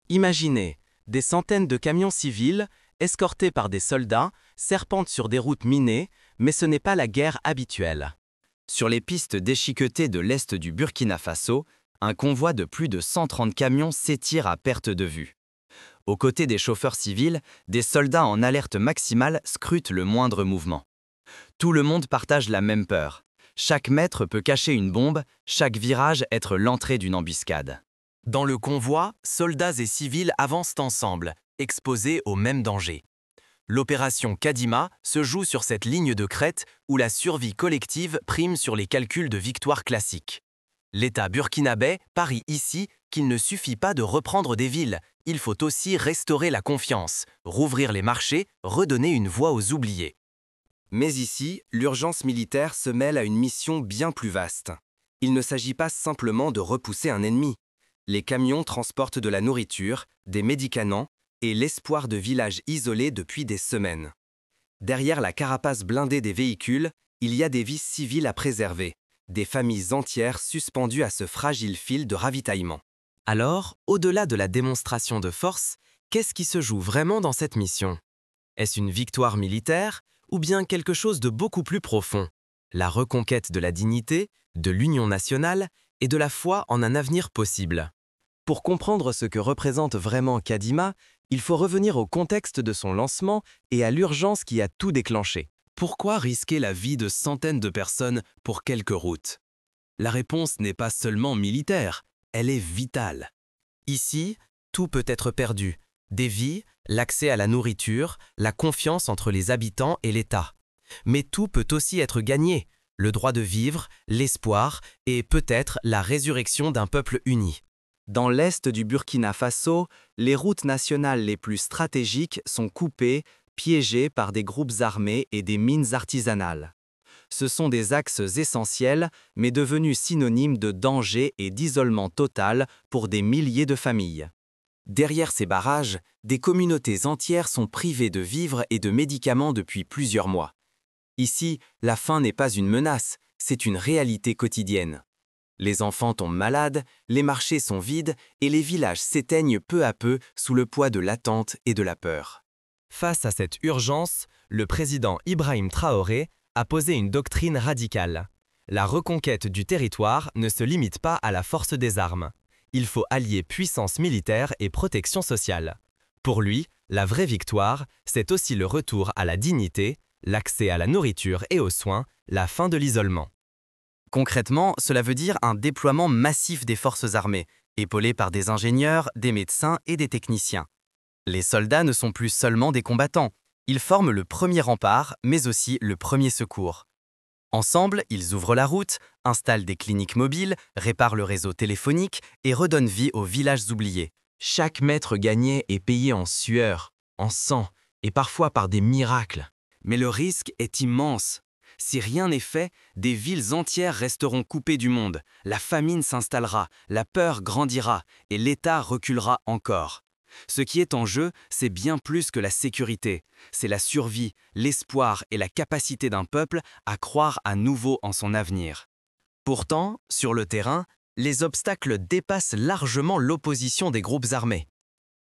Imaginez, des centaines de camions civils, escortés par des soldats, serpentent sur des routes minées, mais ce n'est pas la guerre habituelle. Sur les pistes déchiquetées de l'est du Burkina Faso, un convoi de plus de 130 camions s'étire à perte de vue. Aux côtés des chauffeurs civils, des soldats en alerte maximale scrutent le moindre mouvement. Tout le monde partage la même peur. Chaque mètre peut cacher une bombe, chaque virage être l'entrée d'une embuscade. Dans le convoi, soldats et civils avancent ensemble, exposés au même danger. L'opération Kadima se joue sur cette ligne de crête où la survie collective prime sur les calculs de victoire classiques. L'État burkinabé parie ici qu'il ne suffit pas de reprendre des villes, il faut aussi restaurer la confiance, rouvrir les marchés, redonner une voix aux oubliés. Mais ici, l'urgence militaire se mêle à une mission bien plus vaste. Il ne s'agit pas simplement de repousser un ennemi. Les camions transportent de la nourriture, des médicaments et l'espoir de villages isolés depuis des semaines. Derrière la carapace blindée des véhicules, il y a des vies civiles à préserver, des familles entières suspendues à ce fragile fil de ravitaillement. Alors, au-delà de la démonstration de force, qu'est-ce qui se joue vraiment dans cette mission? Est-ce une victoire militaire ou bien quelque chose de beaucoup plus profond? La reconquête de la dignité, de l'union nationale et de la foi en un avenir possible. Pour comprendre ce que représente vraiment Kadima, il faut revenir au contexte de son lancement et à l'urgence qui a tout déclenché. Pourquoi risquer la vie de centaines de personnes pour quelques routes? La réponse n'est pas seulement militaire, elle est vitale. Ici, tout peut être perdu. Des vies, l'accès à la nourriture, la confiance entre les habitants et l'État. Mais tout peut aussi être gagné. Le droit de vivre, l'espoir et peut-être la résurrection d'un peuple uni. Dans l'est du Burkina Faso, les routes nationales les plus stratégiques sont coupées, piégées par des groupes armés et des mines artisanales. Ce sont des axes essentiels, mais devenus synonymes de danger et d'isolement total pour des milliers de familles. Derrière ces barrages, des communautés entières sont privées de vivres et de médicaments depuis plusieurs mois. Ici, la faim n'est pas une menace, c'est une réalité quotidienne. Les enfants tombent malades, les marchés sont vides et les villages s'éteignent peu à peu sous le poids de l'attente et de la peur. Face à cette urgence, le président Ibrahim Traoré a posé une doctrine radicale. La reconquête du territoire ne se limite pas à la force des armes. Il faut allier puissance militaire et protection sociale. Pour lui, la vraie victoire, c'est aussi le retour à la dignité, l'accès à la nourriture et aux soins, la fin de l'isolement. Concrètement, cela veut dire un déploiement massif des forces armées, épaulées par des ingénieurs, des médecins et des techniciens. Les soldats ne sont plus seulement des combattants, ils forment le premier rempart, mais aussi le premier secours. Ensemble, ils ouvrent la route, installent des cliniques mobiles, réparent le réseau téléphonique et redonnent vie aux villages oubliés. Chaque mètre gagné est payé en sueur, en sang et parfois par des miracles. Mais le risque est immense. Si rien n'est fait, des villes entières resteront coupées du monde, la famine s'installera, la peur grandira et l'État reculera encore. Ce qui est en jeu, c'est bien plus que la sécurité. C'est la survie, l'espoir et la capacité d'un peuple à croire à nouveau en son avenir. Pourtant, sur le terrain, les obstacles dépassent largement l'opposition des groupes armés.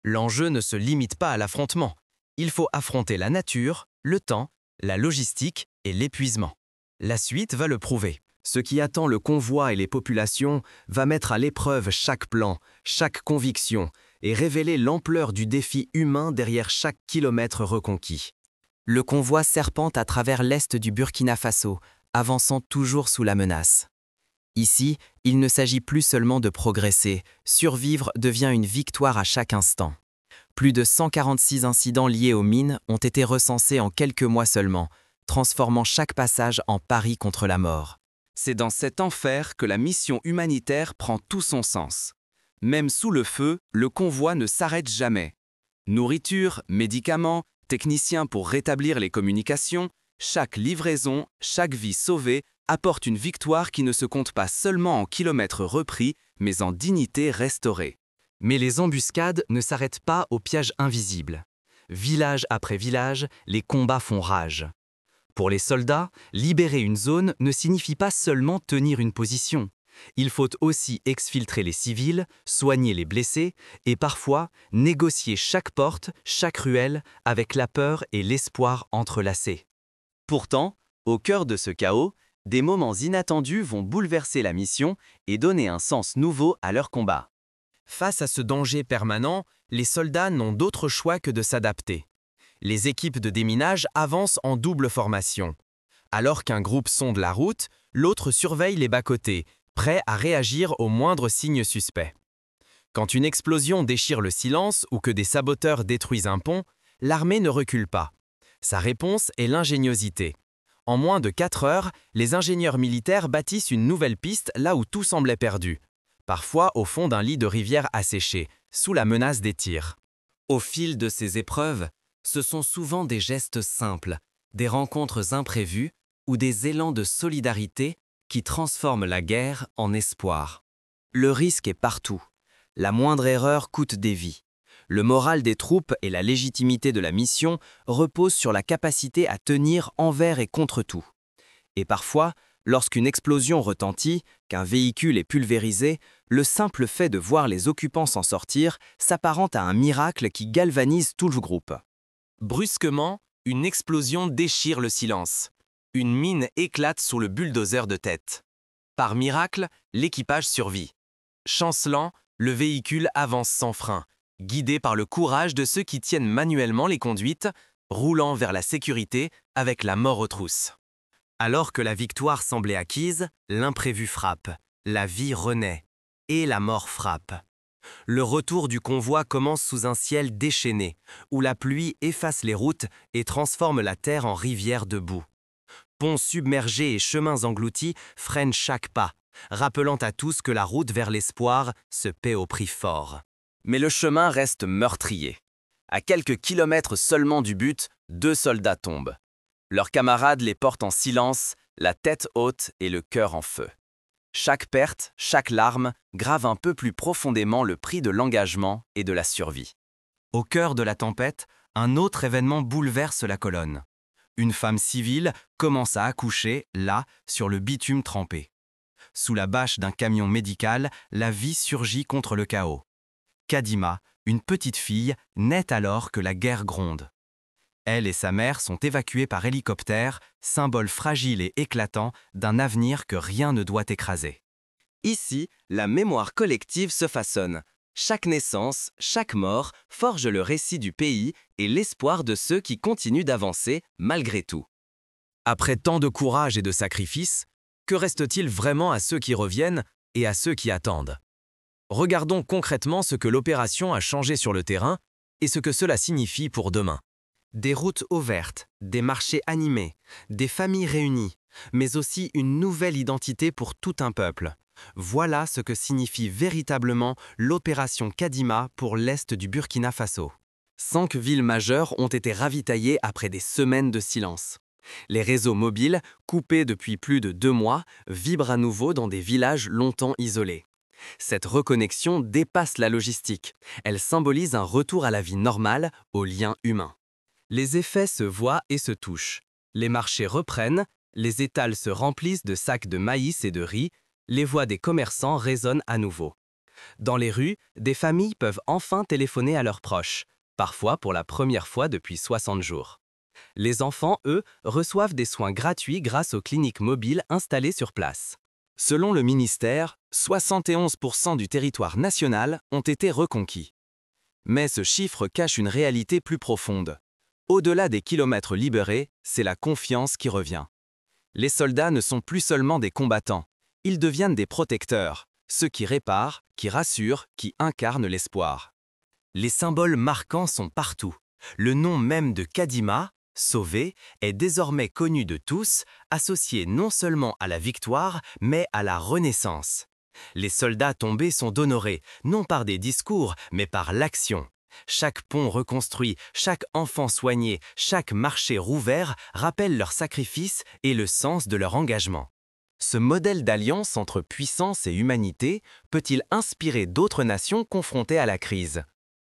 L'enjeu ne se limite pas à l'affrontement. Il faut affronter la nature, le temps, la logistique et l'épuisement. La suite va le prouver. Ce qui attend le convoi et les populations va mettre à l'épreuve chaque plan, chaque conviction et révéler l'ampleur du défi humain derrière chaque kilomètre reconquis. Le convoi serpente à travers l'est du Burkina Faso, avançant toujours sous la menace. Ici, il ne s'agit plus seulement de progresser, survivre devient une victoire à chaque instant. Plus de 146 incidents liés aux mines ont été recensés en quelques mois seulement, transformant chaque passage en pari contre la mort. C'est dans cet enfer que la mission humanitaire prend tout son sens. Même sous le feu, le convoi ne s'arrête jamais. Nourriture, médicaments, techniciens pour rétablir les communications, chaque livraison, chaque vie sauvée apporte une victoire qui ne se compte pas seulement en kilomètres repris, mais en dignité restaurée. Mais les embuscades ne s'arrêtent pas aux pièges invisibles. Village après village, les combats font rage. Pour les soldats, libérer une zone ne signifie pas seulement tenir une position. Il faut aussi exfiltrer les civils, soigner les blessés et parfois négocier chaque porte, chaque ruelle avec la peur et l'espoir entrelacés. Pourtant, au cœur de ce chaos, des moments inattendus vont bouleverser la mission et donner un sens nouveau à leur combat. Face à ce danger permanent, les soldats n'ont d'autre choix que de s'adapter. Les équipes de déminage avancent en double formation. Alors qu'un groupe sonde la route, l'autre surveille les bas-côtés, prêt à réagir au moindre signe suspect. Quand une explosion déchire le silence ou que des saboteurs détruisent un pont, l'armée ne recule pas. Sa réponse est l'ingéniosité. En moins de 4 heures, les ingénieurs militaires bâtissent une nouvelle piste là où tout semblait perdu. Parfois au fond d'un lit de rivière asséché, sous la menace des tirs. Au fil de ces épreuves, ce sont souvent des gestes simples, des rencontres imprévues ou des élans de solidarité qui transforment la guerre en espoir. Le risque est partout. La moindre erreur coûte des vies. Le moral des troupes et la légitimité de la mission reposent sur la capacité à tenir envers et contre tout. Et parfois, lorsqu'une explosion retentit, qu'un véhicule est pulvérisé, le simple fait de voir les occupants s'en sortir s'apparente à un miracle qui galvanise tout le groupe. Brusquement, une explosion déchire le silence. Une mine éclate sous le bulldozer de tête. Par miracle, l'équipage survit. Chancelant, le véhicule avance sans frein, guidé par le courage de ceux qui tiennent manuellement les conduites, roulant vers la sécurité avec la mort aux trousses. Alors que la victoire semblait acquise, l'imprévu frappe, la vie renaît, et la mort frappe. Le retour du convoi commence sous un ciel déchaîné, où la pluie efface les routes et transforme la terre en rivière de boue. Ponts submergés et chemins engloutis freinent chaque pas, rappelant à tous que la route vers l'espoir se paie au prix fort. Mais le chemin reste meurtrier. À quelques kilomètres seulement du but, 2 soldats tombent. Leurs camarades les portent en silence, la tête haute et le cœur en feu. Chaque perte, chaque larme grave un peu plus profondément le prix de l'engagement et de la survie. Au cœur de la tempête, un autre événement bouleverse la colonne. Une femme civile commence à accoucher, là, sur le bitume trempé. Sous la bâche d'un camion médical, la vie surgit contre le chaos. Kadima, une petite fille, naît alors que la guerre gronde. Elle et sa mère sont évacuées par hélicoptère, symbole fragile et éclatant d'un avenir que rien ne doit écraser. Ici, la mémoire collective se façonne. Chaque naissance, chaque mort forge le récit du pays et l'espoir de ceux qui continuent d'avancer malgré tout. Après tant de courage et de sacrifices, que reste-t-il vraiment à ceux qui reviennent et à ceux qui attendent? Regardons concrètement ce que l'opération a changé sur le terrain et ce que cela signifie pour demain. Des routes ouvertes, des marchés animés, des familles réunies, mais aussi une nouvelle identité pour tout un peuple. Voilà ce que signifie véritablement l'opération Kadima pour l'est du Burkina Faso. 5 villes majeures ont été ravitaillées après des semaines de silence. Les réseaux mobiles, coupés depuis plus de 2 mois, vibrent à nouveau dans des villages longtemps isolés. Cette reconnexion dépasse la logistique. Elle symbolise un retour à la vie normale, aux liens humains. Les effets se voient et se touchent. Les marchés reprennent, les étals se remplissent de sacs de maïs et de riz, les voix des commerçants résonnent à nouveau. Dans les rues, des familles peuvent enfin téléphoner à leurs proches, parfois pour la première fois depuis 60 jours. Les enfants, eux, reçoivent des soins gratuits grâce aux cliniques mobiles installées sur place. Selon le ministère, 71% du territoire national ont été reconquis. Mais ce chiffre cache une réalité plus profonde. Au-delà des kilomètres libérés, c'est la confiance qui revient. Les soldats ne sont plus seulement des combattants, ils deviennent des protecteurs, ceux qui réparent, qui rassurent, qui incarnent l'espoir. Les symboles marquants sont partout. Le nom même de Kadima, sauvé, est désormais connu de tous, associé non seulement à la victoire, mais à la renaissance. Les soldats tombés sont honorés, non par des discours, mais par l'action. Chaque pont reconstruit, chaque enfant soigné, chaque marché rouvert rappelle leur sacrifice et le sens de leur engagement. Ce modèle d'alliance entre puissance et humanité peut-il inspirer d'autres nations confrontées à la crise?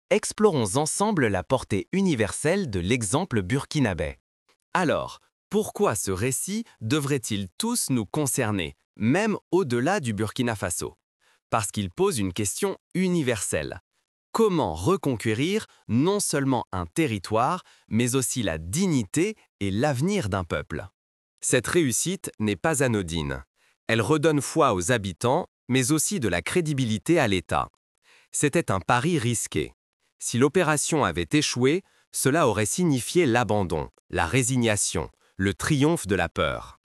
Explorons ensemble la portée universelle de l'exemple burkinabé. Alors, pourquoi ce récit devrait-il tous nous concerner, même au-delà du Burkina Faso, parce qu'il pose une question universelle. Comment reconquérir non seulement un territoire, mais aussi la dignité et l'avenir d'un peuple? Cette réussite n'est pas anodine. Elle redonne foi aux habitants, mais aussi de la crédibilité à l'État. C'était un pari risqué. Si l'opération avait échoué, cela aurait signifié l'abandon, la résignation, le triomphe de la peur.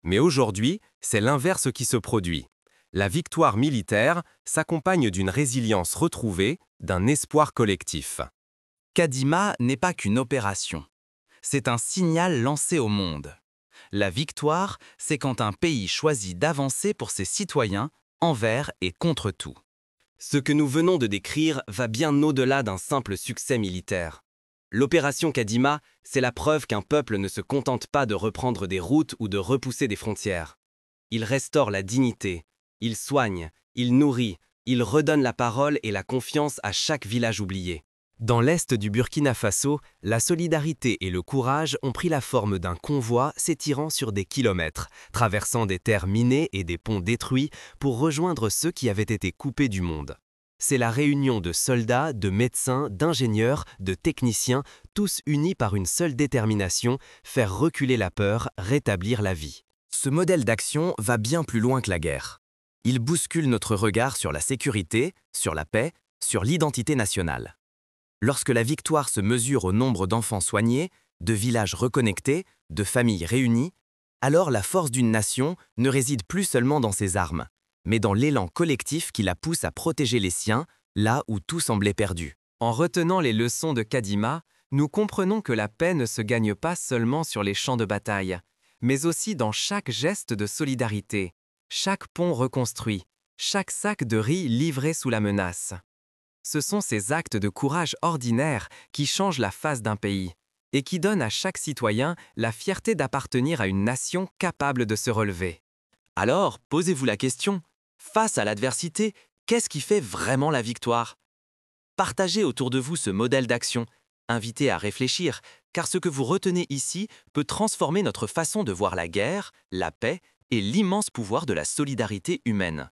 Mais aujourd'hui, c'est l'inverse qui se produit. La victoire militaire s'accompagne d'une résilience retrouvée, d'un espoir collectif. Kadima n'est pas qu'une opération. C'est un signal lancé au monde. La victoire, c'est quand un pays choisit d'avancer pour ses citoyens, envers et contre tout. Ce que nous venons de décrire va bien au-delà d'un simple succès militaire. L'opération Kadima, c'est la preuve qu'un peuple ne se contente pas de reprendre des routes ou de repousser des frontières. Il restaure la dignité, il soigne, il nourrit, il redonne la parole et la confiance à chaque village oublié. Dans l'est du Burkina Faso, la solidarité et le courage ont pris la forme d'un convoi s'étirant sur des kilomètres, traversant des terres minées et des ponts détruits pour rejoindre ceux qui avaient été coupés du monde. C'est la réunion de soldats, de médecins, d'ingénieurs, de techniciens, tous unis par une seule détermination, faire reculer la peur, rétablir la vie. Ce modèle d'action va bien plus loin que la guerre. Il bouscule notre regard sur la sécurité, sur la paix, sur l'identité nationale. Lorsque la victoire se mesure au nombre d'enfants soignés, de villages reconnectés, de familles réunies, alors la force d'une nation ne réside plus seulement dans ses armes, mais dans l'élan collectif qui la pousse à protéger les siens, là où tout semblait perdu. En retenant les leçons de Kadima, nous comprenons que la paix ne se gagne pas seulement sur les champs de bataille, mais aussi dans chaque geste de solidarité, chaque pont reconstruit, chaque sac de riz livré sous la menace. Ce sont ces actes de courage ordinaires qui changent la face d'un pays et qui donnent à chaque citoyen la fierté d'appartenir à une nation capable de se relever. Alors, posez-vous la question, face à l'adversité, qu'est-ce qui fait vraiment la victoire? Partagez autour de vous ce modèle d'action, invitez à réfléchir, car ce que vous retenez ici peut transformer notre façon de voir la guerre, la paix et l'immense pouvoir de la solidarité humaine.